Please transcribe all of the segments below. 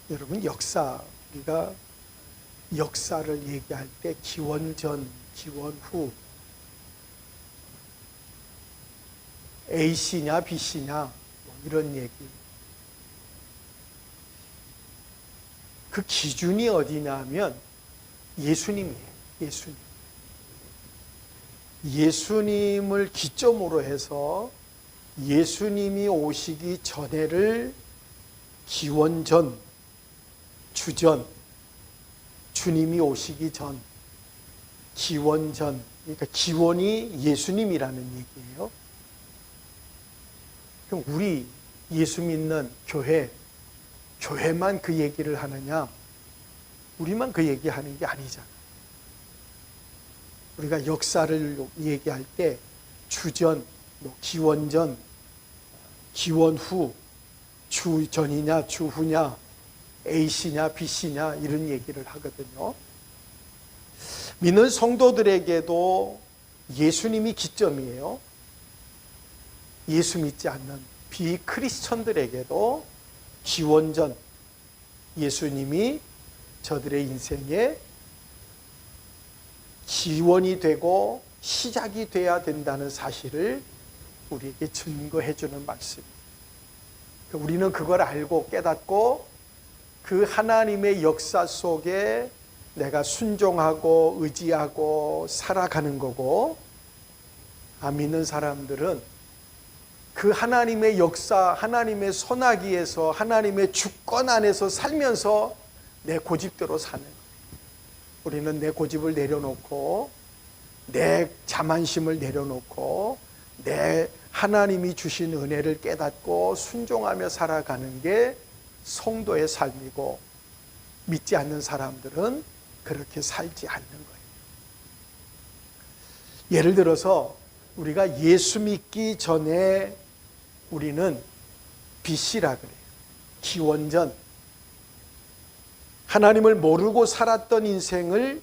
여러분, 우리가 역사를 얘기할 때 기원전, 기원후, A씨냐 B씨냐 이런 얘기. 그 기준이 어디냐면 예수님이에요. 예수님을 기점으로 해서 예수님이 오시기 전에를 기원전, 주전, 주님이 오시기 전, 기원전, 그러니까 기원이 예수님이라는 얘기예요. 그럼 우리 예수 믿는 교회만 그 얘기를 하느냐? 우리만 그 얘기하는 게 아니잖아. 우리가 역사를 얘기할 때 주전, 기원전, 기원후, 주전이냐 주후냐, A씨냐 B씨냐 이런 얘기를 하거든요. 믿는 성도들에게도 예수님이 기점이에요. 예수 믿지 않는 비크리스천들에게도 기원전, 예수님이 저들의 인생에 기원이 되고 시작이 돼야 된다는 사실을 우리에게 증거해 주는 말씀입니다. 우리는 그걸 알고 깨닫고 그 하나님의 역사 속에 내가 순종하고 의지하고 살아가는 거고, 안 믿는 사람들은 그 하나님의 역사, 하나님의 선하기에서, 하나님의 주권 안에서 살면서 내 고집대로 사는 거예요. 우리는 내 고집을 내려놓고, 내 자만심을 내려놓고, 내 하나님이 주신 은혜를 깨닫고 순종하며 살아가는 게 성도의 삶이고, 믿지 않는 사람들은 그렇게 살지 않는 거예요. 예를 들어서 우리가 예수 믿기 전에 우리는 BC라 그래요. 기원전. 하나님을 모르고 살았던 인생을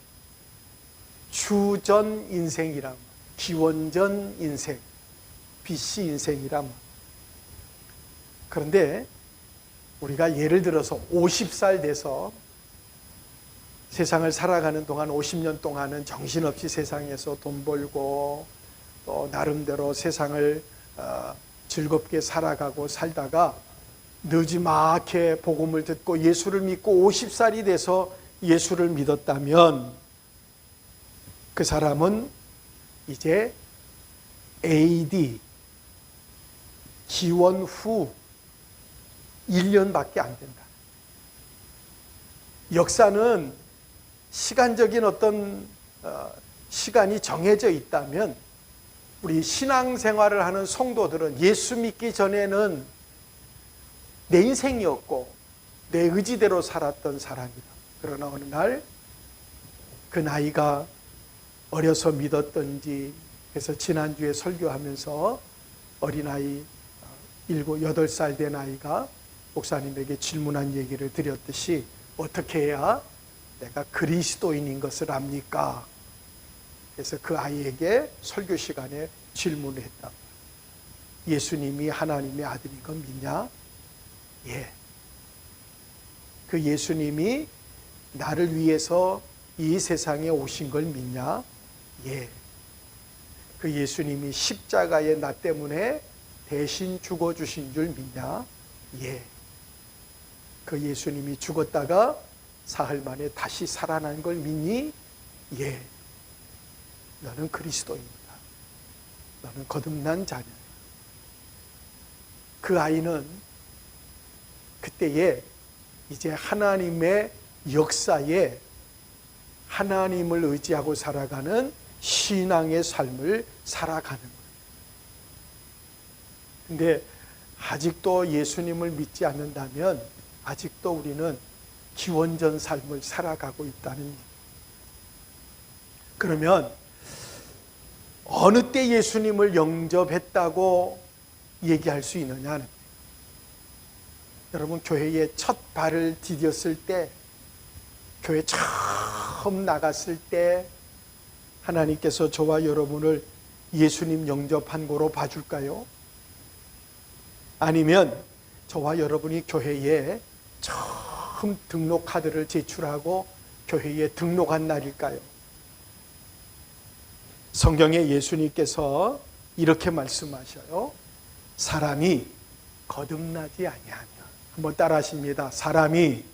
주전 인생이라고, 기원전 인생, BC 인생이라고. 그런데 우리가 예를 들어서 50살 돼서 세상을 살아가는 동안 50년 동안은 정신없이 세상에서 돈 벌고 또 나름대로 세상을 즐겁게 살아가고 살다가 늦지막히 복음을 듣고 예수를 믿고 50살이 돼서 예수를 믿었다면 그 사람은 이제 AD 기원 후 1년밖에 안 된다. 역사는 시간적인 어떤 시간이 정해져 있다면 우리 신앙생활을 하는 성도들은 예수 믿기 전에는 내 인생이었고 내 의지대로 살았던 사람이다. 그러나 어느 날 그 나이가 어려서 믿었던지 해서 지난주에 설교하면서 어린아이 7, 8살 된 아이가 목사님에게 질문한 얘기를 드렸듯이 어떻게 해야 내가 그리스도인인 것을 압니까? 그래서 그 아이에게 설교 시간에 질문을 했다. 예수님이 하나님의 아들인 건 믿냐? 예. 그 예수님이 나를 위해서 이 세상에 오신 걸 믿냐? 예. 그 예수님이 십자가에 나 때문에 대신 죽어주신 줄 믿냐? 예. 그 예수님이 죽었다가 사흘 만에 다시 살아난 걸 믿니? 예. 너는 그리스도인이다. 너는 거듭난 자녀야. 그 아이는 그때에 이제 하나님의 역사에 하나님을 의지하고 살아가는 신앙의 삶을 살아가는 거예요. 근데 아직도 예수님을 믿지 않는다면 아직도 우리는 기원전 삶을 살아가고 있다는 얘기예요. 그러면 어느 때 예수님을 영접했다고 얘기할 수 있느냐는, 여러분 교회에 첫 발을 디뎠을 때, 교회 처음 나갔을 때 하나님께서 저와 여러분을 예수님 영접한 거로 봐줄까요? 아니면 저와 여러분이 교회에 처음 처음 등록 카드를 제출하고 교회에 등록한 날일까요? 성경에 예수님께서 이렇게 말씀하셔요. 사람이 거듭나지 아니하면, 한번 따라 하십니다. 사람이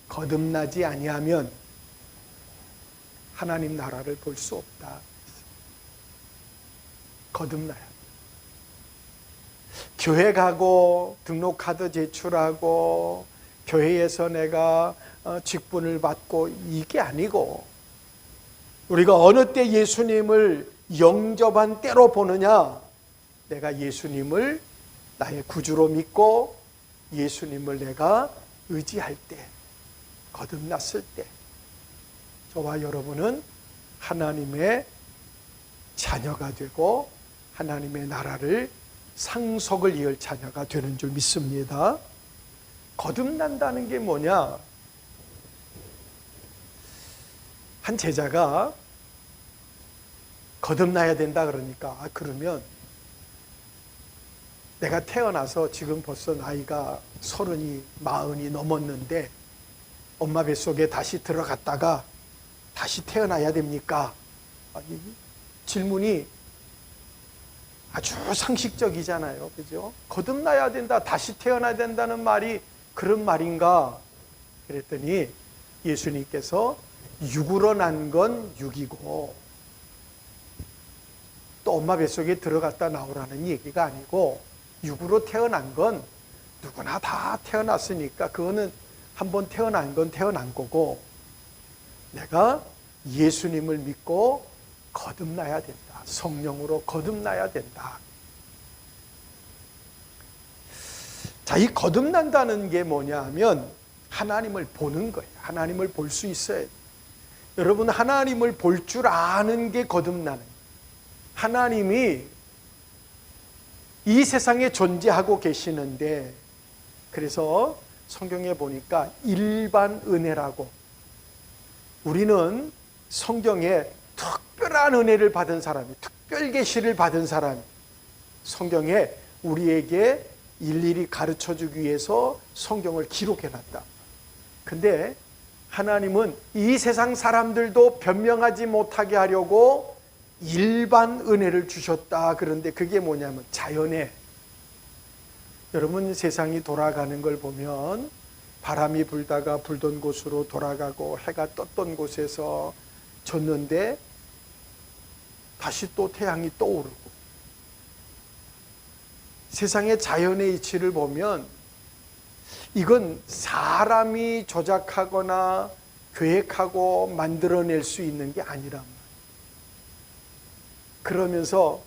거듭나지 아니하면 하나님 나라를 볼 수 없다. 거듭나야 돼. 교회 가고 등록카드 제출하고 교회에서 내가 직분을 받고 이게 아니고, 우리가 어느 때 예수님을 영접한 때로 보느냐, 내가 예수님을 나의 구주로 믿고 예수님을 내가 의지할 때, 거듭났을 때, 저와 여러분은 하나님의 자녀가 되고 하나님의 나라를 상속을 이을 자녀가 되는 줄 믿습니다. 거듭난다는 게 뭐냐? 한 제자가 거듭나야 된다 그러니까, 그러면 내가 태어나서 지금 벌써 나이가 30이 40이 넘었는데 엄마 뱃속에 다시 들어갔다가 다시 태어나야 됩니까? 질문이 아주 상식적이잖아요. 그죠? 거듭나야 된다, 다시 태어나야 된다는 말이 그런 말인가? 그랬더니 예수님께서 육으로 난 건 육이고 또 엄마 뱃속에 들어갔다 나오라는 얘기가 아니고, 육으로 태어난 건 누구나 다 태어났으니까 그거는 한번 태어난 건 태어난 거고, 내가 예수님을 믿고 거듭나야 된다. 성령으로 거듭나야 된다. 자, 이 거듭난다는 게 뭐냐 하면 하나님을 보는 거예요. 하나님을 볼 수 있어야 돼요. 여러분, 하나님을 볼 줄 아는 게 거듭나는 거예요. 하나님이 이 세상에 존재하고 계시는데, 그래서 성경에 보니까 일반 은혜라고, 우리는 성경에 특별한 은혜를 받은 사람이, 특별 계시를 받은 사람이 성경에 우리에게 일일이 가르쳐주기 위해서 성경을 기록해놨다. 근데 하나님은 이 세상 사람들도 변명하지 못하게 하려고 일반 은혜를 주셨다. 그런데 그게 뭐냐면 자연의, 여러분 세상이 돌아가는 걸 보면 바람이 불다가 불던 곳으로 돌아가고 해가 떴던 곳에서 졌는데 다시 또 태양이 떠오르고, 세상의 자연의 이치를 보면 이건 사람이 조작하거나 계획하고 만들어낼 수 있는 게 아니란 말이에요. 그러면서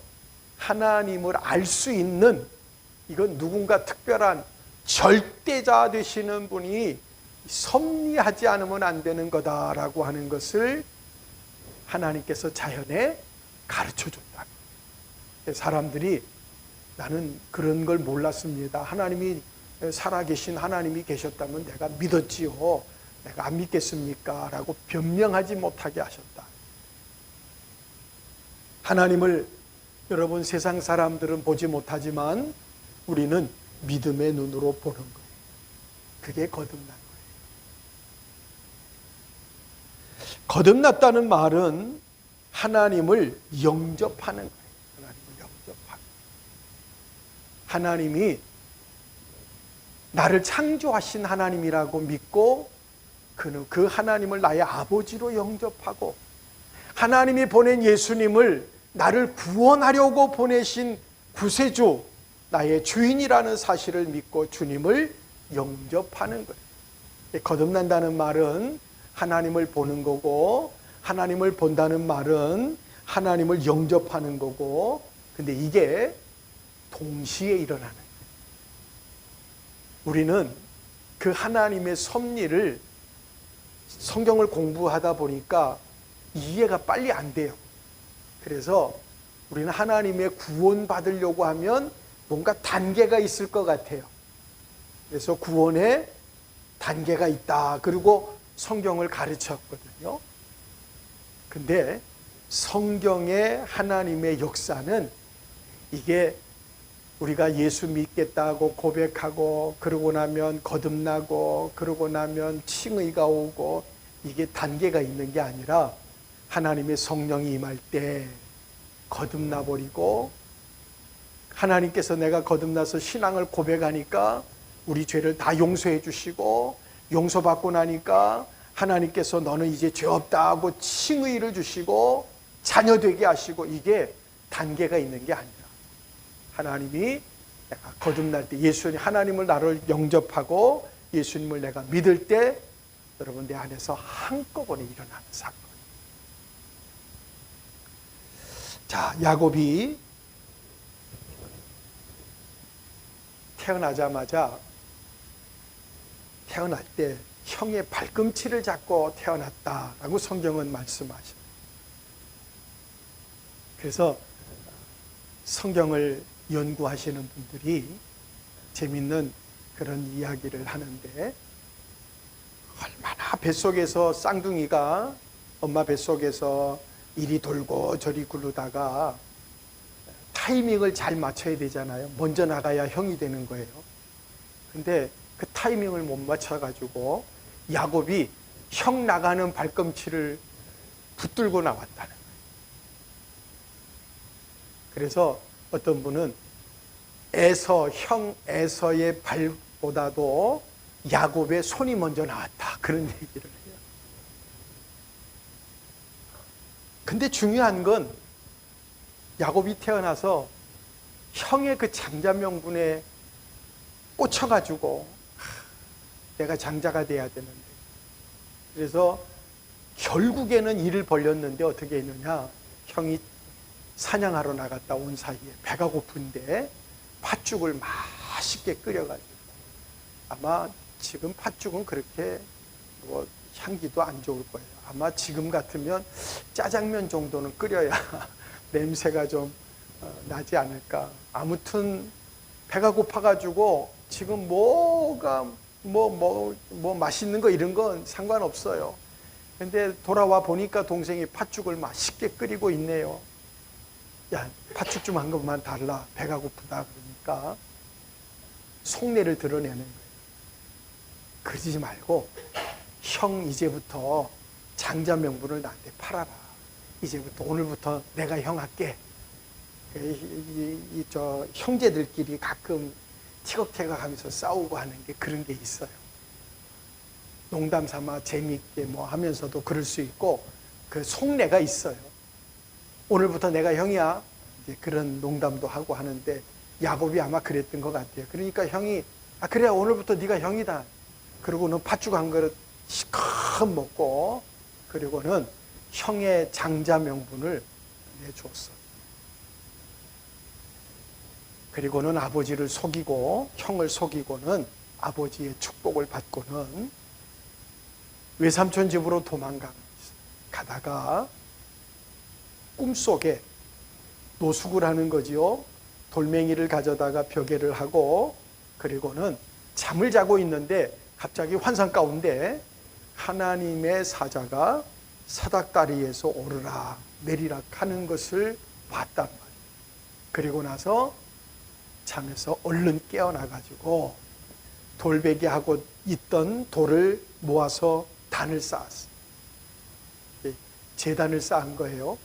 하나님을 알 수 있는, 이건 누군가 특별한 절대자 되시는 분이 섭리하지 않으면 안 되는 거다라고 하는 것을 하나님께서 자연에 가르쳐줬다. 사람들이 나는 그런 걸 몰랐습니다. 하나님이 살아계신 하나님이 계셨다면 내가 믿었지요. 내가 안 믿겠습니까? 라고 변명하지 못하게 하셨다. 하나님을 여러분 세상 사람들은 보지 못하지만 우리는 믿음의 눈으로 보는 거예요. 그게 거듭난 거예요. 거듭났다는 말은 하나님을 영접하는 거예요. 하나님을 영접하는. 하나님이 나를 창조하신 하나님이라고 믿고 그 하나님을 나의 아버지로 영접하고, 하나님이 보낸 예수님을 나를 구원하려고 보내신 구세주, 나의 주인이라는 사실을 믿고 주님을 영접하는 거예요. 거듭난다는 말은 하나님을 보는 거고, 하나님을 본다는 말은 하나님을 영접하는 거고, 근데 이게 동시에 일어나는 거예요. 우리는 그 하나님의 섭리를 성경을 공부하다 보니까 이해가 빨리 안 돼요. 그래서 우리는 하나님의 구원 받으려고 하면 뭔가 단계가 있을 것 같아요. 그래서 구원에 단계가 있다. 그리고 성경을 가르쳤거든요. 근데 성경의 하나님의 역사는 이게 우리가 예수 믿겠다고 고백하고 그러고 나면 거듭나고 그러고 나면 칭의가 오고 이게 단계가 있는 게 아니라 하나님의 성령이 임할 때 거듭나 버리고 하나님께서 내가 거듭나서 신앙을 고백하니까 우리 죄를 다 용서해 주시고 용서받고 나니까 하나님께서 너는 이제 죄 없다 하고 칭의를 주시고 자녀 되게 하시고 이게 단계가 있는 게 아니라 하나님이 내가 거듭날 때 예수님 하나님을 나를 영접하고 예수님을 내가 믿을 때 여러분 내 안에서 한꺼번에 일어나는 사건. 자, 야곱이 태어나자마자 태어날 때 형의 발꿈치를 잡고 태어났다라고 성경은 말씀하십니다. 그래서 성경을 연구하시는 분들이 재밌는 그런 이야기를 하는데 얼마나 뱃속에서 쌍둥이가 엄마 뱃속에서 이리 돌고 저리 굴르다가 타이밍을 잘 맞춰야 되잖아요. 먼저 나가야 형이 되는 거예요. 근데 그 타이밍을 못 맞춰가지고 야곱이 형 나가는 발꿈치를 붙들고 나왔다는 거예요. 그래서 어떤 분은 형 에서의 발보다도 야곱의 손이 먼저 나왔다 그런 얘기를 해요. 근데 중요한 건 야곱이 태어나서 형의 그 장자 명분에 꽂혀가지고 내가 장자가 돼야 되는데 그래서 결국에는 일을 벌였는데 어떻게 했느냐, 형이 사냥하러 나갔다 온 사이에 배가 고픈데 팥죽을 맛있게 끓여가지고 아마 지금 팥죽은 그렇게 뭐 향기도 안 좋을 거예요. 아마 지금 같으면 짜장면 정도는 끓여야 냄새가 좀 나지 않을까. 아무튼 배가 고파가지고 지금 뭐가 뭐 맛있는 거 이런 건 상관없어요. 근데 돌아와 보니까 동생이 팥죽을 맛있게 끓이고 있네요. 야, 팥죽 좀 한 것만 달라. 배가 고프다. 그러니까 속내를 드러내는 거예요. 그러지 말고 형 이제부터 장자 명분을 나한테 팔아라. 이제부터 오늘부터 내가 형 할게. 저 형제들끼리 가끔 티격태격하면서 싸우고 하는 게 그런 게 있어요. 농담 삼아 재미있게 뭐 하면서도 그럴 수 있고 그 속내가 있어요. 오늘부터 내가 형이야. 이제 그런 농담도 하고 하는데 야곱이 아마 그랬던 것 같아요. 그러니까 형이 그래 오늘부터 네가 형이다. 그러고는 팥죽 한 그릇 시컷 먹고 그리고는 형의 장자 명분을 내줬어. 그리고는 아버지를 속이고 형을 속이고는 아버지의 축복을 받고는 외삼촌 집으로 도망가다가 꿈속에 노숙을 하는 거지요. 돌멩이를 가져다가 벽에를 하고 그리고는 잠을 자고 있는데 갑자기 환상 가운데 하나님의 사자가 사닥다리에서 오르락 내리락 하는 것을 봤단 말이에요. 그리고 나서 잠에서 얼른 깨어나가지고 돌베개 하고 있던 돌을 모아서 단을 쌓았어요. 제단을 쌓은 거예요.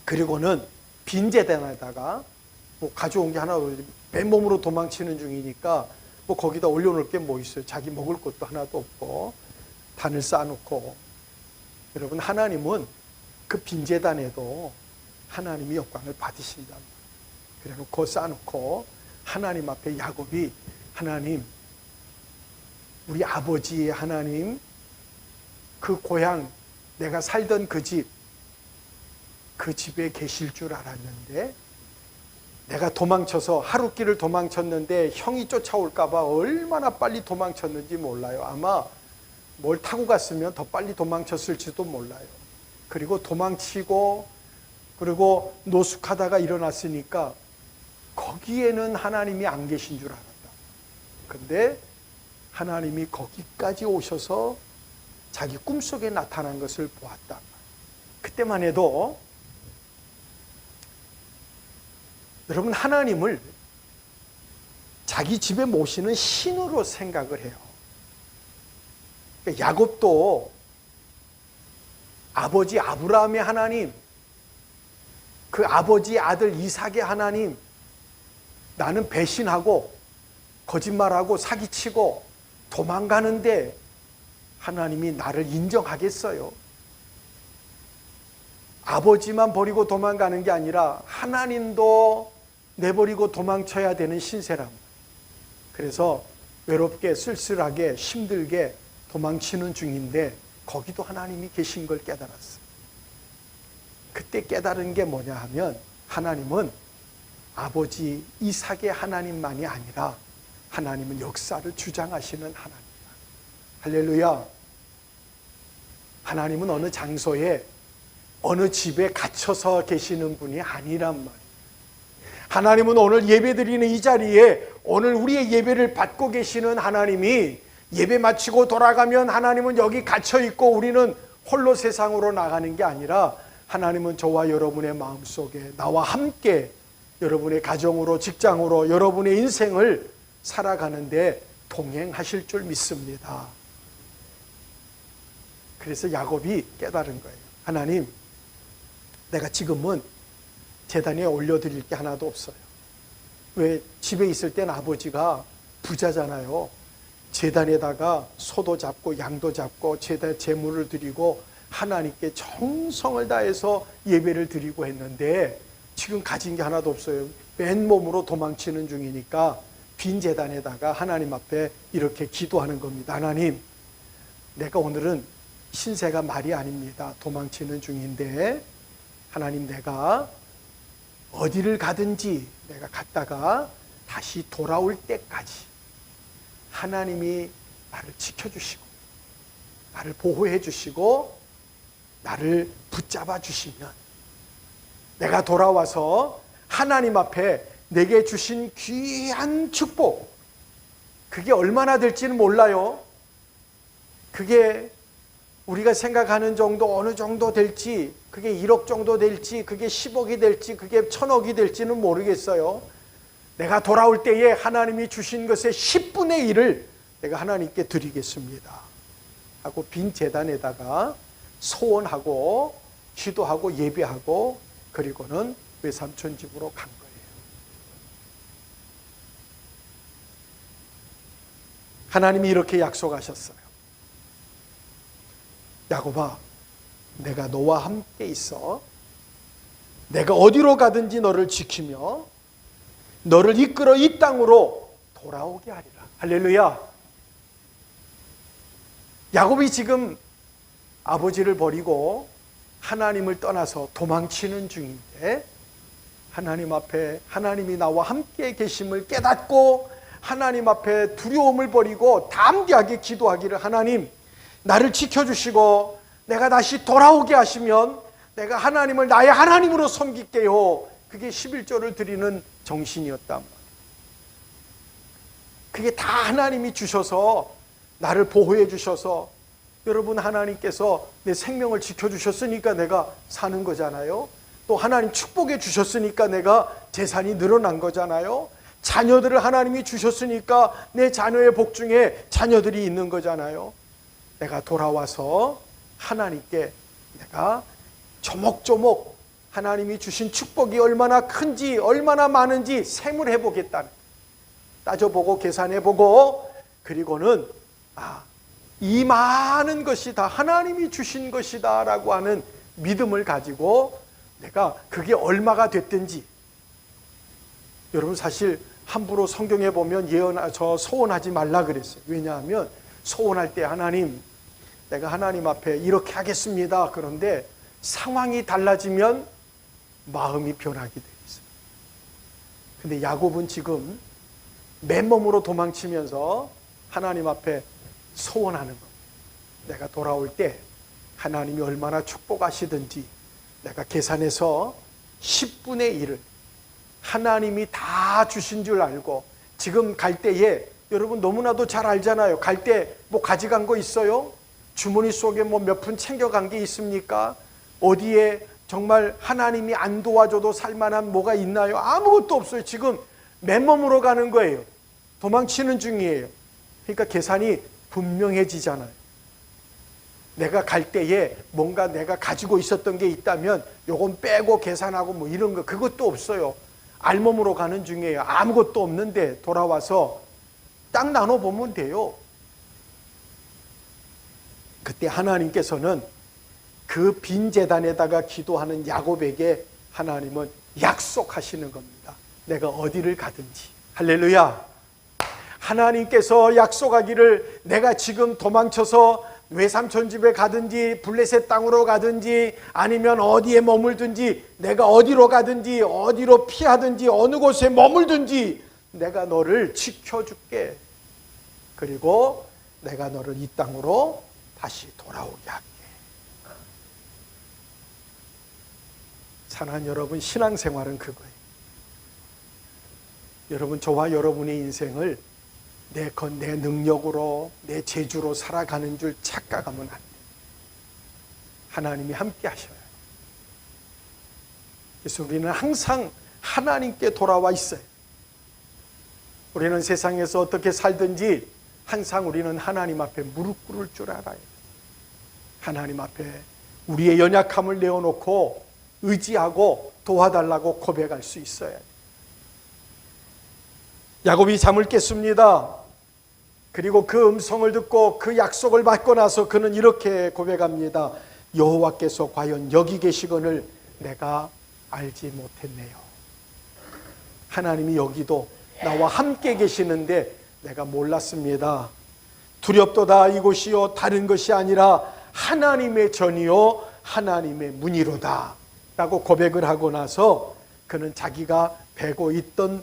그리고는 빈 제단에다가 뭐 가져온 게 하나 맨몸으로 도망치는 중이니까 뭐 거기다 올려놓을 게 뭐 있어요. 자기 먹을 것도 하나도 없고 단을 쌓아놓고 여러분 하나님은 그 빈 제단에도 하나님이 영광을 받으신다. 그래놓고 쌓아놓고 하나님 앞에 야곱이 하나님 우리 아버지의 하나님 그 고향 내가 살던 그 집에 계실 줄 알았는데 내가 도망쳐서 하룻길을 도망쳤는데 형이 쫓아올까 봐 얼마나 빨리 도망쳤는지 몰라요. 아마 뭘 타고 갔으면 더 빨리 도망쳤을지도 몰라요. 그리고 도망치고 그리고 노숙하다가 일어났으니까 거기에는 하나님이 안 계신 줄 알았다. 근데 하나님이 거기까지 오셔서 자기 꿈속에 나타난 것을 보았다. 그때만 해도 여러분, 하나님을 자기 집에 모시는 신으로 생각을 해요. 야곱도 아버지 아브라함의 하나님, 그 아버지 아들 이삭의 하나님, 나는 배신하고 거짓말하고 사기치고 도망가는데 하나님이 나를 인정하겠어요? 아버지만 버리고 도망가는 게 아니라 하나님도 내버리고 도망쳐야 되는 신세람. 그래서 외롭게 쓸쓸하게 힘들게 도망치는 중인데 거기도 하나님이 계신 걸 깨달았어요. 그때 깨달은 게 뭐냐 하면 하나님은 아버지 이삭의 하나님만이 아니라 하나님은 역사를 주장하시는 하나님이다. 할렐루야. 하나님은 어느 장소에 어느 집에 갇혀서 계시는 분이 아니란 말이에요. 하나님은 오늘 예배드리는 이 자리에 오늘 우리의 예배를 받고 계시는 하나님이 예배 마치고 돌아가면 하나님은 여기 갇혀있고 우리는 홀로 세상으로 나가는 게 아니라 하나님은 저와 여러분의 마음속에 나와 함께 여러분의 가정으로 직장으로 여러분의 인생을 살아가는데 동행하실 줄 믿습니다. 그래서 야곱이 깨달은 거예요. 하나님, 내가 지금은 제단에 올려드릴 게 하나도 없어요. 왜? 집에 있을 땐 아버지가 부자잖아요. 제단에다가 소도 잡고 양도 잡고 제단에 제물을 드리고 하나님께 정성을 다해서 예배를 드리고 했는데 지금 가진 게 하나도 없어요. 맨몸으로 도망치는 중이니까 빈 제단에다가 하나님 앞에 이렇게 기도하는 겁니다. 하나님, 내가 오늘은 신세가 말이 아닙니다. 도망치는 중인데 하나님, 내가 어디를 가든지 내가 갔다가 다시 돌아올 때까지 하나님이 나를 지켜주시고 나를 보호해 주시고 나를 붙잡아 주시면 내가 돌아와서 하나님 앞에 내게 주신 귀한 축복, 그게 얼마나 될지는 몰라요. 그게 우리가 생각하는 정도 어느 정도 될지, 그게 1억 정도 될지, 그게 10억이 될지, 그게 1000억이 될지는 모르겠어요. 내가 돌아올 때에 하나님이 주신 것의 10분의 1을 내가 하나님께 드리겠습니다 하고 빈 제단에다가 소원하고 기도하고 예배하고 그리고는 외삼촌 집으로 간 거예요. 하나님이 이렇게 약속하셨어요. 야곱아, 내가 너와 함께 있어. 내가 어디로 가든지 너를 지키며 너를 이끌어 이 땅으로 돌아오게 하리라. 할렐루야. 야곱이 지금 아버지를 버리고 하나님을 떠나서 도망치는 중인데 하나님 앞에 하나님이 나와 함께 계심을 깨닫고 하나님 앞에 두려움을 버리고 담대하게 기도하기를, 하나님, 나를 지켜주시고 내가 다시 돌아오게 하시면 내가 하나님을 나의 하나님으로 섬길게요. 그게 11조를 드리는 정신이었단 말이에요. 그게 다 하나님이 주셔서 나를 보호해 주셔서, 여러분, 하나님께서 내 생명을 지켜주셨으니까 내가 사는 거잖아요. 또 하나님 축복해 주셨으니까 내가 재산이 늘어난 거잖아요. 자녀들을 하나님이 주셨으니까 내 자녀의 복 중에 자녀들이 있는 거잖아요. 내가 돌아와서 하나님께 내가 조목조목 하나님이 주신 축복이 얼마나 큰지 얼마나 많은지 생물해 보겠다는, 따져보고 계산해 보고, 그리고는 이 많은 것이 다 하나님이 주신 것이다 라고 하는 믿음을 가지고 내가 그게 얼마가 됐든지. 여러분, 사실 함부로 성경에 보면 소원하지 말라 그랬어요. 왜냐하면 소원할 때 하나님, 내가 하나님 앞에 이렇게 하겠습니다. 그런데 상황이 달라지면 마음이 변하게 되어 있어요. 근데 야곱은 지금 맨몸으로 도망치면서 하나님 앞에 소원하는 겁니다. 내가 돌아올 때 하나님이 얼마나 축복하시든지 내가 계산해서 10분의 1을 하나님이 다 주신 줄 알고, 지금 갈 때에 여러분 너무나도 잘 알잖아요. 갈 때 뭐 가져간 거 있어요? 주머니 속에 뭐 몇 푼 챙겨간 게 있습니까? 어디에 정말 하나님이 안 도와줘도 살만한 뭐가 있나요? 아무것도 없어요. 지금 맨몸으로 가는 거예요. 도망치는 중이에요. 그러니까 계산이 분명해지잖아요. 내가 갈 때에 뭔가 내가 가지고 있었던 게 있다면 요건 빼고 계산하고 뭐 이런 거 그것도 없어요. 알몸으로 가는 중이에요. 아무것도 없는데 돌아와서 딱 나눠보면 돼요. 그때 하나님께서는 그 빈 제단에다가 기도하는 야곱에게 하나님은 약속하시는 겁니다. 내가 어디를 가든지. 할렐루야. 하나님께서 약속하기를 내가 지금 도망쳐서 외삼촌 집에 가든지 블레셋 땅으로 가든지 아니면 어디에 머물든지 내가 어디로 가든지 어디로 피하든지 어느 곳에 머물든지 내가 너를 지켜줄게. 그리고 내가 너를 이 땅으로 다시 돌아오게 할게. 사랑하는 여러분, 신앙생활은 그거예요. 여러분, 저와 여러분의 인생을 내 능력으로 내 재주로 살아가는 줄 착각하면 안 돼요. 하나님이 함께 하셔요. 그래서 우리는 항상 하나님께 돌아와 있어요. 우리는 세상에서 어떻게 살든지 항상 우리는 하나님 앞에 무릎 꿇을 줄 알아요. 하나님 앞에 우리의 연약함을 내어놓고 의지하고 도와달라고 고백할 수 있어요. 야곱이 잠을 깼습니다. 그리고 그 음성을 듣고 그 약속을 받고 나서 그는 이렇게 고백합니다. 여호와께서 과연 여기 계시거늘 내가 알지 못했네요. 하나님이 여기도 나와 함께 계시는데 내가 몰랐습니다. 두렵도다 이곳이요 다른 것이 아니라 하나님의 전이요 하나님의 문이로다 라고 고백을 하고 나서 그는 자기가 베고 있던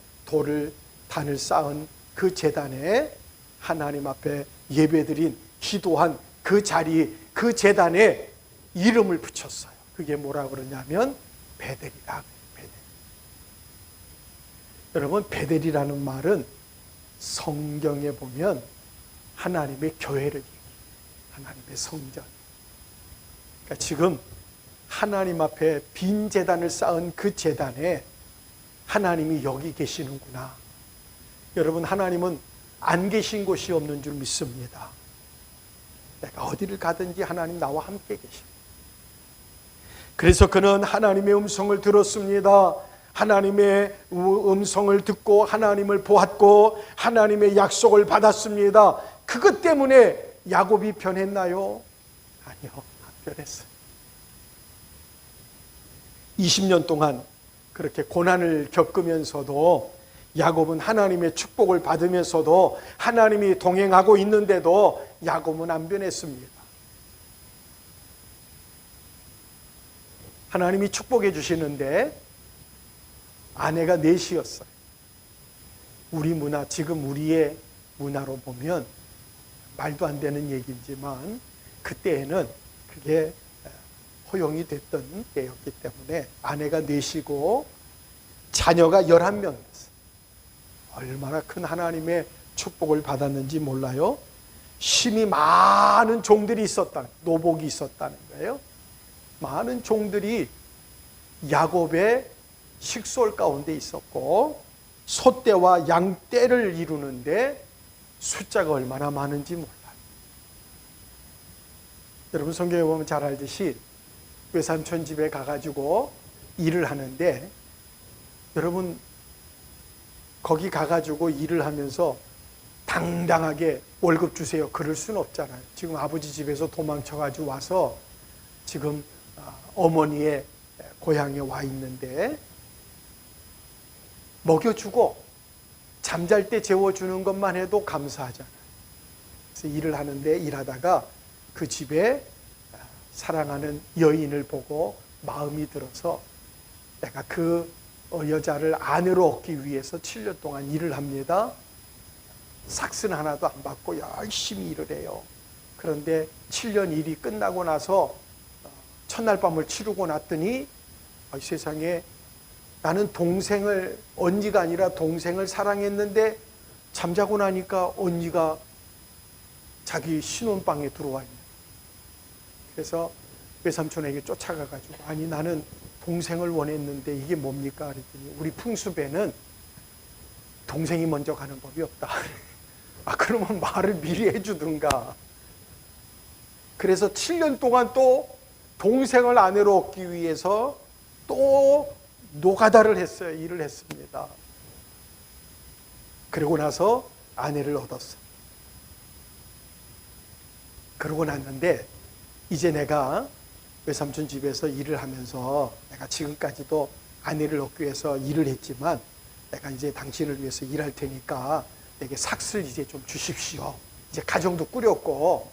단을 쌓은 그 제단에 하나님 앞에 예배드린 기도한 그 자리 그 제단에 이름을 붙였어요. 그게 뭐라고 그러냐면 베델이라. 베델. 여러분, 베델이라는 말은 성경에 보면 하나님의 교회를 얘기해요. 하나님의 성전. 그러니까 지금 하나님 앞에 빈 제단을 쌓은 그 제단에 하나님이 여기 계시는구나. 여러분, 하나님은 안 계신 곳이 없는 줄 믿습니다. 내가 어디를 가든지 하나님 나와 함께 계십니다. 그래서 그는 하나님의 음성을 들었습니다. 하나님의 음성을 듣고 하나님을 보았고 하나님의 약속을 받았습니다. 그것 때문에 야곱이 변했나요? 아니요, 안 변했어요. 20년 동안 그렇게 고난을 겪으면서도 야곱은 하나님의 축복을 받으면서도 하나님이 동행하고 있는데도 야곱은 안 변했습니다. 하나님이 축복해 주시는데 아내가 넷이었어요. 우리 문화, 지금 우리의 문화로 보면 말도 안 되는 얘기지만 그때에는 그게 허용이 됐던 때였기 때문에 아내가 넷이고 자녀가 11명이었어요. 얼마나 큰 하나님의 축복을 받았는지 몰라요. 심히 많은 종들이 노복이 있었다는 거예요. 많은 종들이 야곱의 식솔 가운데 있었고 소떼와 양떼를 이루는데 숫자가 얼마나 많은지 몰라요. 여러분, 성경에 보면 잘 알듯이 외삼촌 집에 가가지고 일을 하는데 여러분, 거기 가가지고 일을 하면서 당당하게 월급 주세요 그럴 수는 없잖아요. 지금 아버지 집에서 도망쳐가지고 와서 지금 어머니의 고향에 와 있는데 먹여주고 잠잘 때 재워주는 것만 해도 감사하잖아요. 그래서 일을 하는데 일하다가 그 집에 사랑하는 여인을 보고 마음이 들어서 내가 그 여자를 아내로 얻기 위해서 7년 동안 일을 합니다. 삭슨 하나도 안 받고 열심히 일을 해요. 그런데 7년 일이 끝나고 나서 첫날 밤을 치르고 났더니 세상에 나는 언니가 아니라 동생을 사랑했는데 잠자고 나니까 언니가 자기 신혼방에 들어와 있는. 그래서 외삼촌에게 쫓아가가지고 아니 나는 동생을 원했는데 이게 뭡니까? 그랬더니 우리 풍습에는 동생이 먼저 가는 법이 없다. 아 그러면 말을 미리 해주든가. 그래서 7년 동안 또 동생을 아내로 얻기 위해서 또 노가다를 했어요. 일을 했습니다. 그러고 나서 아내를 얻었어. 그러고 났는데 이제 내가 외삼촌 집에서 일을 하면서 내가 지금까지도 아내를 얻기 위해서 일을 했지만 내가 이제 당신을 위해서 일할 테니까 내게 삭슬 이제 좀 주십시오. 이제 가정도 꾸렸고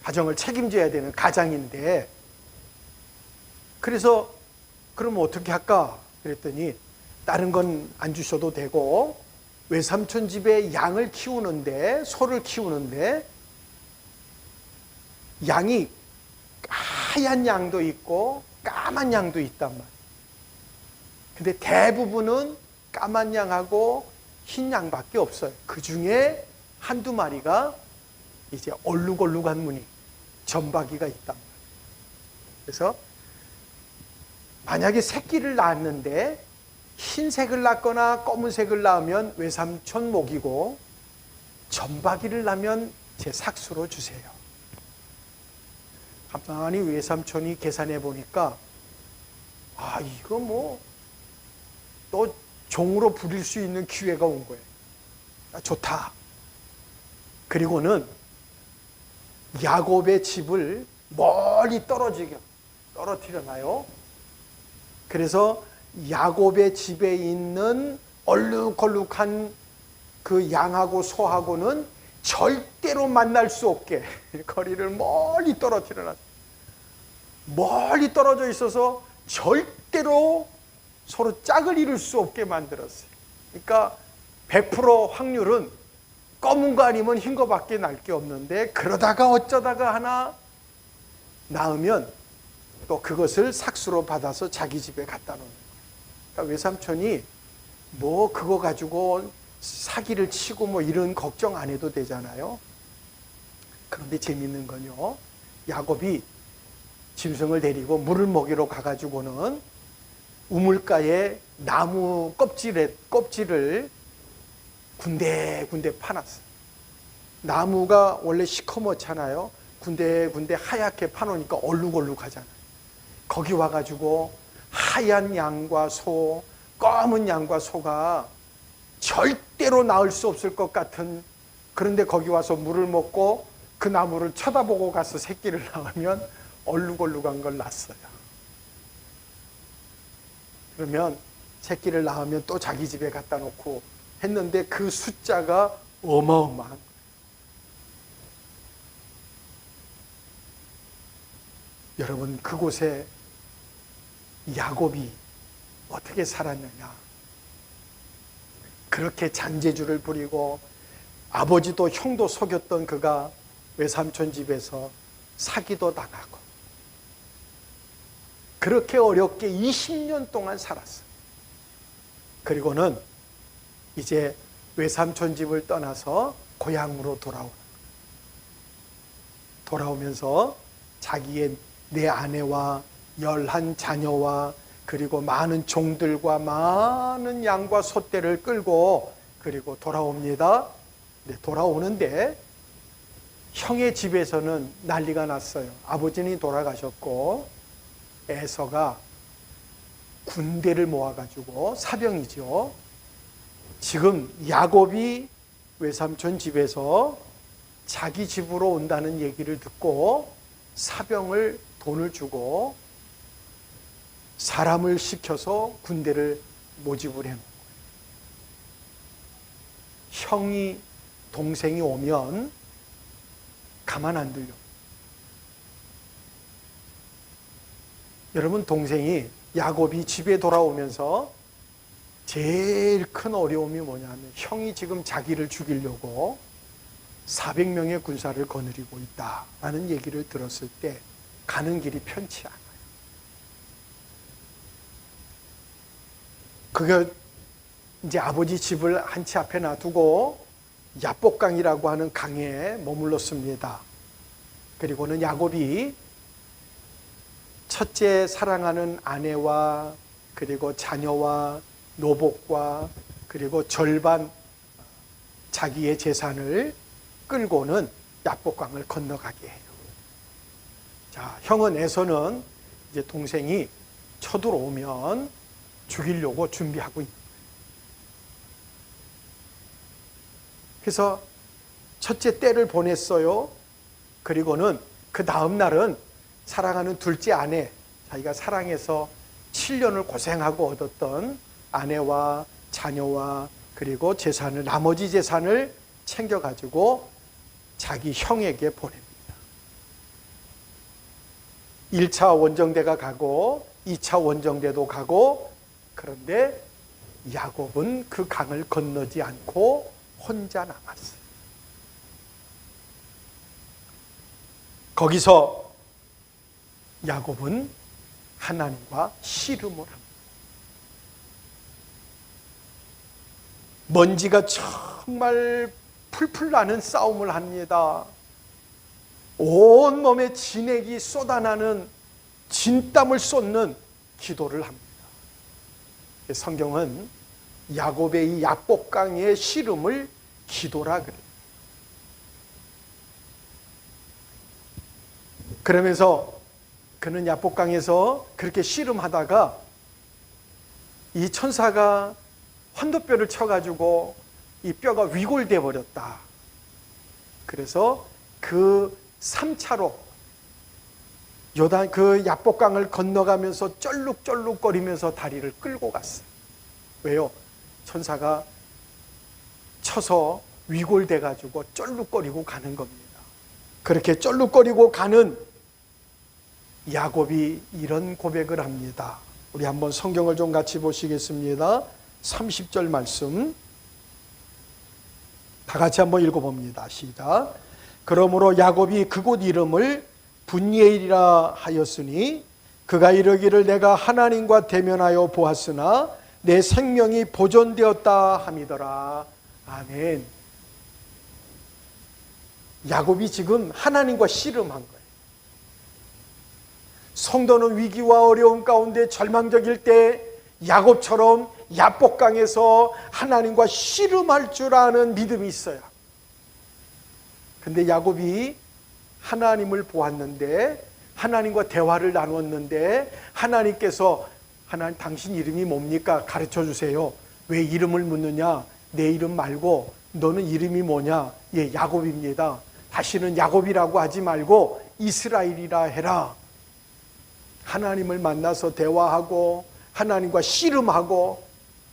가정을 책임져야 되는 가장인데 그래서 그럼 어떻게 할까? 그랬더니 다른 건 안 주셔도 되고 외삼촌 집에 양을 키우는데 소를 키우는데 양이 하얀 양도 있고 까만 양도 있단 말이에요. 근데 대부분은 까만 양하고 흰 양밖에 없어요. 그 중에 한두 마리가 이제 얼룩얼룩한 무늬, 점박이가 있단 말이에요. 그래서 만약에 새끼를 낳았는데 흰색을 낳거나 검은색을 낳으면 외삼촌 목이고 점박이를 낳으면 제 삭수로 주세요. 가만히 외삼촌이 계산해 보니까 아 이거 뭐 또 종으로 부릴 수 있는 기회가 온 거예요. 아, 좋다. 그리고는 야곱의 집을 멀리 떨어뜨려놔요. 그래서 야곱의 집에 있는 얼룩얼룩한 그 양하고 소하고는 절대로 만날 수 없게 거리를 멀리 떨어뜨려놨어요. 멀리 떨어져 있어서 절대로 서로 짝을 이룰 수 없게 만들었어요. 그러니까 100% 확률은 검은 거 아니면 흰 거밖에 날 게 없는데 그러다가 어쩌다가 하나 낳으면 또 그것을 삭수로 받아서 자기 집에 갖다 놓는 거예요. 그러니까 외삼촌이 뭐 그거 가지고 사기를 치고 뭐 이런 걱정 안 해도 되잖아요. 그런데 재밌는 건요. 야곱이 짐승을 데리고 물을 먹이러 가가지고는 우물가에 나무 껍질을 군데군데 파놨어요. 나무가 원래 시커멓잖아요. 군데군데 하얗게 파놓으니까 얼룩얼룩하잖아요. 거기 와가지고 하얀 양과 소, 검은 양과 소가 절대로 낳을 수 없을 것 같은, 그런데 거기 와서 물을 먹고 그 나무를 쳐다보고 가서 새끼를 낳으면 얼룩얼룩한 걸 낳았어요. 그러면 새끼를 낳으면 또 자기 집에 갖다 놓고 했는데 그 숫자가 어마어마한 거예요. 여러분, 그곳에 야곱이 어떻게 살았느냐? 그렇게 잔재주를 부리고 아버지도 형도 속였던 그가 외삼촌 집에서 사기도 당하고 그렇게 어렵게 20년 동안 살았어요. 그리고는 이제 외삼촌 집을 떠나서 고향으로 돌아오면서 자기의 내 아내와 11 자녀와 그리고 많은 종들과 많은 양과 소떼를 끌고 그리고 돌아옵니다. 네, 돌아오는데 형의 집에서는 난리가 났어요. 아버지는 돌아가셨고 에서가 군대를 모아가지고 사병이죠. 지금 야곱이 외삼촌 집에서 자기 집으로 온다는 얘기를 듣고 사병을 돈을 주고 사람을 시켜서 군대를 모집을 해놓은 거예요. 형이 동생이 오면 가만 안 둘려. 여러분, 동생이 야곱이 집에 돌아오면서 제일 큰 어려움이 뭐냐면 형이 지금 자기를 죽이려고 400명의 군사를 거느리고 있다라는 얘기를 들었을 때 가는 길이 편치 않아요. 그게 이제 아버지 집을 한치 앞에 놔두고 야복강이라고 하는 강에 머물렀습니다. 그리고는 야곱이 첫째 사랑하는 아내와 그리고 자녀와 노복과 그리고 절반 자기의 재산을 끌고는 야복강을 건너가게 해요. 자, 형은 에서는 이제 동생이 쳐들어오면 죽이려고 준비하고 있는 거예요. 그래서 첫째 때를 보냈어요. 그리고는 그 다음 날은 사랑하는 둘째 아내, 자기가 사랑해서 7년을 고생하고 얻었던 아내와 자녀와 그리고 재산을, 나머지 재산을 챙겨가지고 자기 형에게 보냅니다. 1차 원정대가 가고 2차 원정대도 가고, 그런데 야곱은 그 강을 건너지 않고 혼자 남았어요. 거기서 야곱은 하나님과 씨름을 합니다. 먼지가 정말 풀풀 나는 싸움을 합니다. 온몸에 진액이 쏟아나는, 진땀을 쏟는 기도를 합니다. 성경은 야곱의 이 야복강의 씨름을 기도라 그래요. 그러면서 그는 야복강에서 그렇게 씨름하다가 이 천사가 환도뼈를 쳐가지고 이 뼈가 위골돼 버렸다. 그래서 그 3차로 요단 그 야복강을 건너가면서 쩔룩쩔룩거리면서 다리를 끌고 갔어요. 왜요? 천사가 쳐서 위골돼 가지고 쩔룩거리고 가는 겁니다. 그렇게 쩔룩거리고 가는 야곱이 이런 고백을 합니다. 우리 한번 성경을 좀 같이 보시겠습니다. 30절 말씀 다 같이 한번 읽어봅니다. 시작. 그러므로 야곱이 그곳 이름을 분니엘이라 하였으니 그가 이르기를 내가 하나님과 대면하여 보았으나 내 생명이 보존되었다 함이더라. 아멘. 야곱이 지금 하나님과 씨름한 거예요. 성도는 위기와 어려움 가운데 절망적일 때 야곱처럼 야복강에서 하나님과 씨름할 줄 아는 믿음이 있어요. 근데 야곱이 하나님을 보았는데, 하나님과 대화를 나눴는데, 하나님께서 하나님 당신 이름이 뭡니까? 가르쳐 주세요. 왜 이름을 묻느냐? 내 이름 말고 너는 이름이 뭐냐? 예, 야곱입니다. 다시는 야곱이라고 하지 말고 이스라엘이라 해라. 하나님을 만나서 대화하고 하나님과 씨름하고,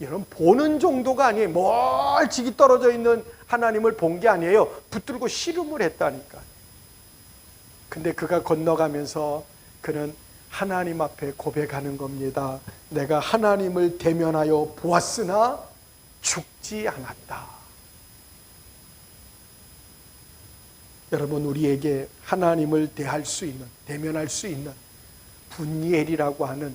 이런 보는 정도가 아니에요. 멀찍이 떨어져 있는 하나님을 본 게 아니에요. 붙들고 씨름을 했다니까. 근데 그가 건너가면서 그는 하나님 앞에 고백하는 겁니다. 내가 하나님을 대면하여 보았으나 죽지 않았다. 여러분, 우리에게 하나님을 대할 수 있는, 대면할 수 있는 분니엘이라고 하는,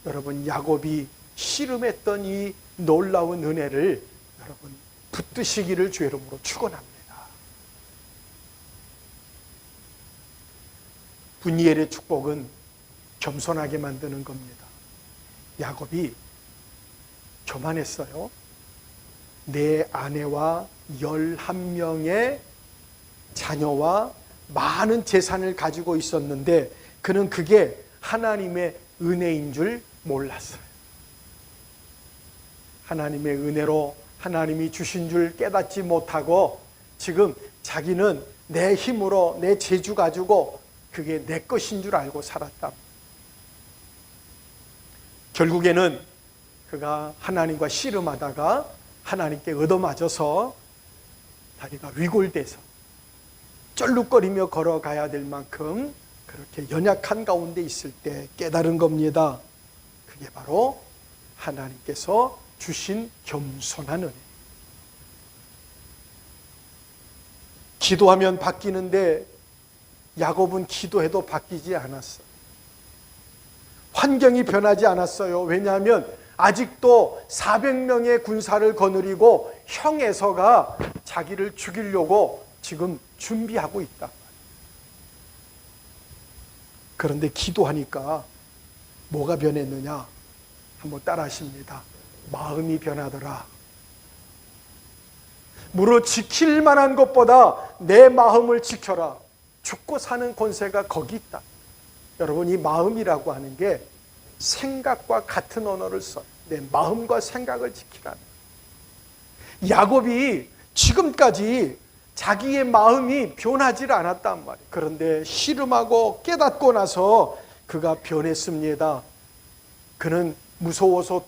여러분 야곱이 씨름했던 이 놀라운 은혜를 여러분 붙드시기를 주의 이름으로 축원합니다. 분니엘의 축복은 겸손하게 만드는 겁니다. 야곱이 교만했어요. 내 아내와 11명의 자녀와 많은 재산을 가지고 있었는데 그는 그게 하나님의 은혜인 줄 몰랐어요. 하나님의 은혜로 하나님이 주신 줄 깨닫지 못하고 지금 자기는 내 힘으로 내 재주 가지고 그게 내 것인 줄 알고 살았다. 결국에는 그가 하나님과 씨름하다가 하나님께 얻어맞아서 다리가 위골돼서 쩔룩거리며 걸어가야 될 만큼 그렇게 연약한 가운데 있을 때 깨달은 겁니다. 그게 바로 하나님께서 주신 겸손한 은혜. 기도하면 바뀌는데 야곱은 기도해도 바뀌지 않았어요. 환경이 변하지 않았어요. 왜냐하면 아직도 400명의 군사를 거느리고 형 에서가 자기를 죽이려고 지금 준비하고 있다. 그런데 기도하니까 뭐가 변했느냐? 한번 따라하십니다. 마음이 변하더라. 무릇 지킬 만한 것보다 내 마음을 지켜라. 죽고 사는 권세가 거기 있다. 여러분, 이 마음이라고 하는 게 생각과 같은 언어를 써. 내 마음과 생각을 지키라. 야곱이 지금까지 자기의 마음이 변하지 않았단 말이에요. 그런데 씨름하고 깨닫고 나서 그가 변했습니다. 그는 무서워서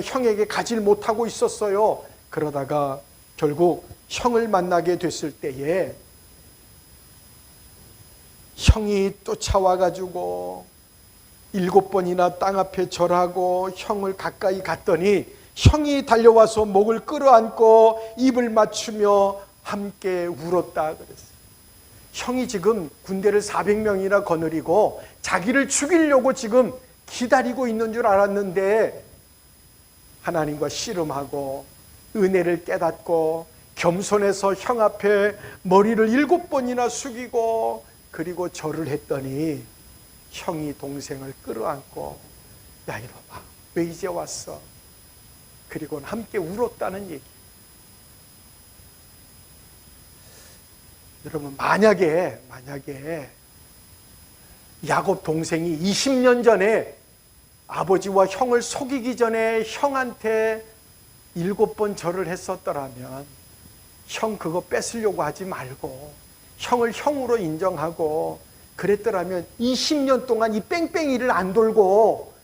형에게 가질 못하고 있었어요. 그러다가 결국 형을 만나게 됐을 때에 형이 쫓아와가지고 7번이나 땅 앞에 절하고 형을 가까이 갔더니 형이 달려와서 목을 끌어안고 입을 맞추며 함께 울었다 그랬어요. 형이 지금 군대를 400명이나 거느리고 자기를 죽이려고 지금 기다리고 있는 줄 알았는데 하나님과 씨름하고 은혜를 깨닫고 겸손해서 형 앞에 머리를 7번이나 숙이고 그리고 절을 했더니 형이 동생을 끌어안고 야 이리 와봐, 왜 이제 왔어? 그리고 함께 울었다는 얘기. 여러분, 만약에 야곱 동생이 20년 전에 아버지와 형을 속이기 전에 형한테 7번 절을 했었더라면 형 그거 뺏으려고 하지 말고 형을 형으로 인정하고 그랬더라면 20년 동안 이 뺑뺑이를 안 돌고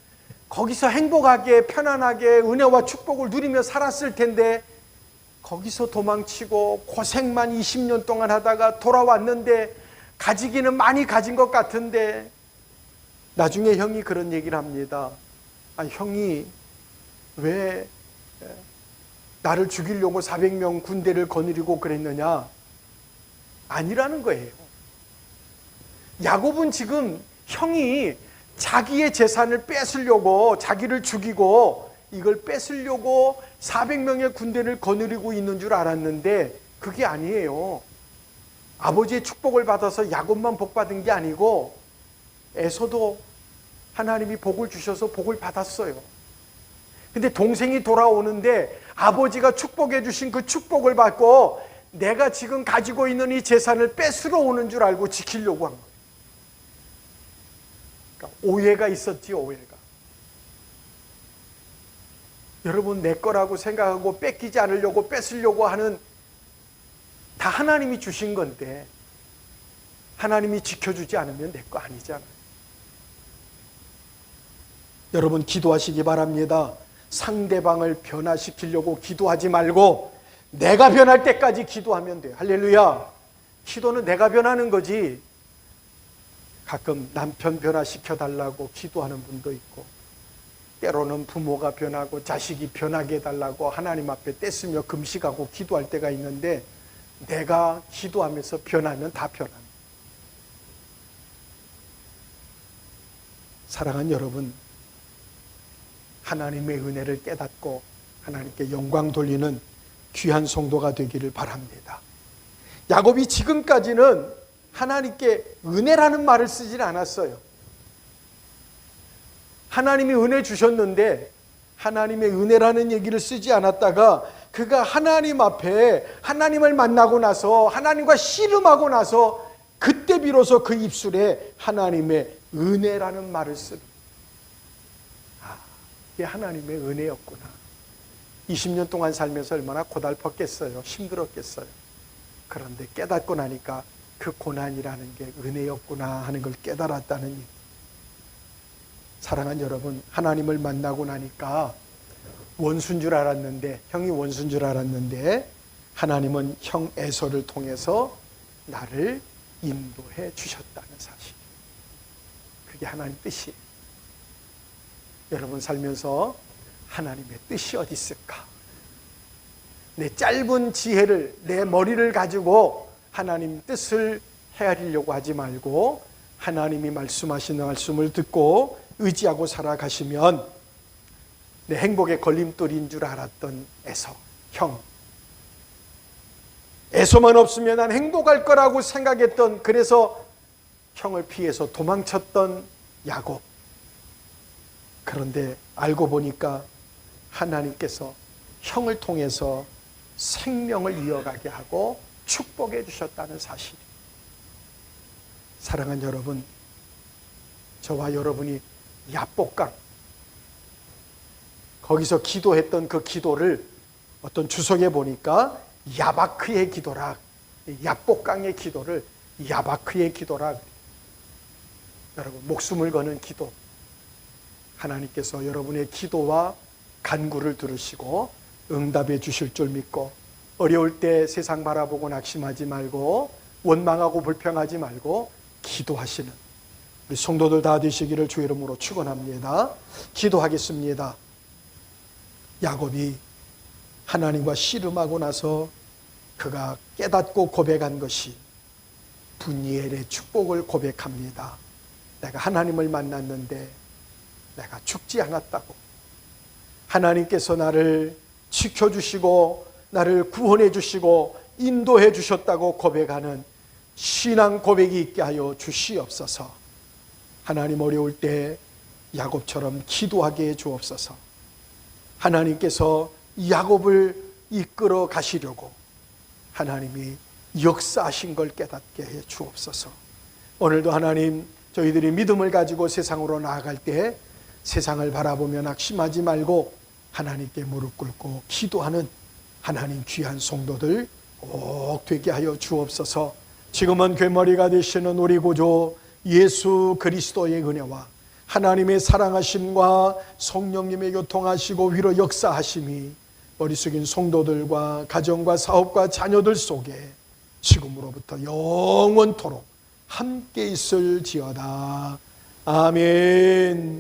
거기서 행복하게 편안하게 은혜와 축복을 누리며 살았을 텐데 거기서 도망치고 고생만 20년 동안 하다가 돌아왔는데 가지기는 많이 가진 것 같은데 나중에 형이 그런 얘기를 합니다. 형이 왜 나를 죽이려고 400명 군대를 거느리고 그랬느냐? 아니라는 거예요. 야곱은 지금 형이 자기의 재산을 뺏으려고 자기를 죽이고 이걸 뺏으려고 400명의 군대를 거느리고 있는 줄 알았는데 그게 아니에요. 아버지의 축복을 받아서 야곱만 복 받은 게 아니고 에서도 하나님이 복을 주셔서 복을 받았어요. 근데 동생이 돌아오는데 아버지가 축복해 주신 그 축복을 받고 내가 지금 가지고 있는 이 재산을 뺏으러 오는 줄 알고 지키려고 한 거예요. 그러니까 오해가 있었지, 오해가. 여러분, 내 거라고 생각하고 뺏기지 않으려고 뺏으려고 하는 다 하나님이 주신 건데 하나님이 지켜주지 않으면 내 거 아니잖아요. 여러분, 기도하시기 바랍니다. 상대방을 변화시키려고 기도하지 말고 내가 변할 때까지 기도하면 돼요. 할렐루야. 기도는 내가 변하는 거지. 가끔 남편 변화시켜달라고 기도하는 분도 있고 때로는 부모가 변하고 자식이 변하게 해달라고 하나님 앞에 떼쓰며 금식하고 기도할 때가 있는데 내가 기도하면서 변하면 다 변합니다. 사랑하는 여러분, 하나님의 은혜를 깨닫고 하나님께 영광 돌리는 귀한 성도가 되기를 바랍니다. 야곱이 지금까지는 하나님께 은혜라는 말을 쓰질 않았어요. 하나님이 은혜 주셨는데 하나님의 은혜라는 얘기를 쓰지 않았다가 그가 하나님 앞에 하나님을 만나고 나서 하나님과 씨름하고 나서 그때 비로소 그 입술에 하나님의 은혜라는 말을 쓰는, 이게 하나님의 은혜였구나. 20년 동안 살면서 얼마나 고달팠겠어요. 힘들었겠어요. 그런데 깨닫고 나니까 그 고난이라는 게 은혜였구나 하는 걸 깨달았다는 얘기. 사랑하는 여러분, 하나님을 만나고 나니까 원수인 줄 알았는데, 형이 원수인 줄 알았는데 하나님은 형 에서를 통해서 나를 인도해 주셨다는 사실. 그게 하나님 뜻이에요. 여러분 살면서 하나님의 뜻이 어디 있을까? 내 짧은 지혜를, 내 머리를 가지고 하나님 뜻을 헤아리려고 하지 말고 하나님이 말씀하시는 말씀을 듣고 의지하고 살아가시면 내 행복의 걸림돌인 줄 알았던 에서, 형. 에서만 없으면 난 행복할 거라고 생각했던, 그래서 형을 피해서 도망쳤던 야곱. 그런데 알고 보니까 하나님께서 형을 통해서 생명을 이어가게 하고 축복해 주셨다는 사실. 사랑하는 여러분, 저와 여러분이 야복강, 거기서 기도했던 그 기도를 어떤 주석에 보니까 야바크의 기도라, 야복강의 기도를 야바크의 기도라. 여러분, 목숨을 거는 기도. 하나님께서 여러분의 기도와 간구를 들으시고 응답해 주실 줄 믿고, 어려울 때 세상 바라보고 낙심하지 말고 원망하고 불평하지 말고 기도하시는 우리 성도들 다 되시기를 주의 이름으로 축원합니다. 기도하겠습니다. 야곱이 하나님과 씨름하고 나서 그가 깨닫고 고백한 것이 분이엘의 축복을 고백합니다. 내가 하나님을 만났는데 내가 죽지 않았다고, 하나님께서 나를 지켜주시고 나를 구원해 주시고 인도해 주셨다고 고백하는 신앙 고백이 있게 하여 주시옵소서. 하나님, 어려울 때 야곱처럼 기도하게 해 주옵소서. 하나님께서 야곱을 이끌어 가시려고 하나님이 역사하신 걸 깨닫게 해 주옵소서. 오늘도 하나님, 저희들이 믿음을 가지고 세상으로 나아갈 때 세상을 바라보며 낙심하지 말고 하나님께 무릎 꿇고 기도하는 하나님 귀한 성도들 꼭 되게 하여 주옵소서. 지금은 괴머리가 되시는 우리 구주 예수 그리스도의 은혜와 하나님의 사랑하심과 성령님의 교통하시고 위로 역사하심이 머리 숙인 성도들과 가정과 사업과 자녀들 속에 지금으로부터 영원토록 함께 있을지어다. 아멘.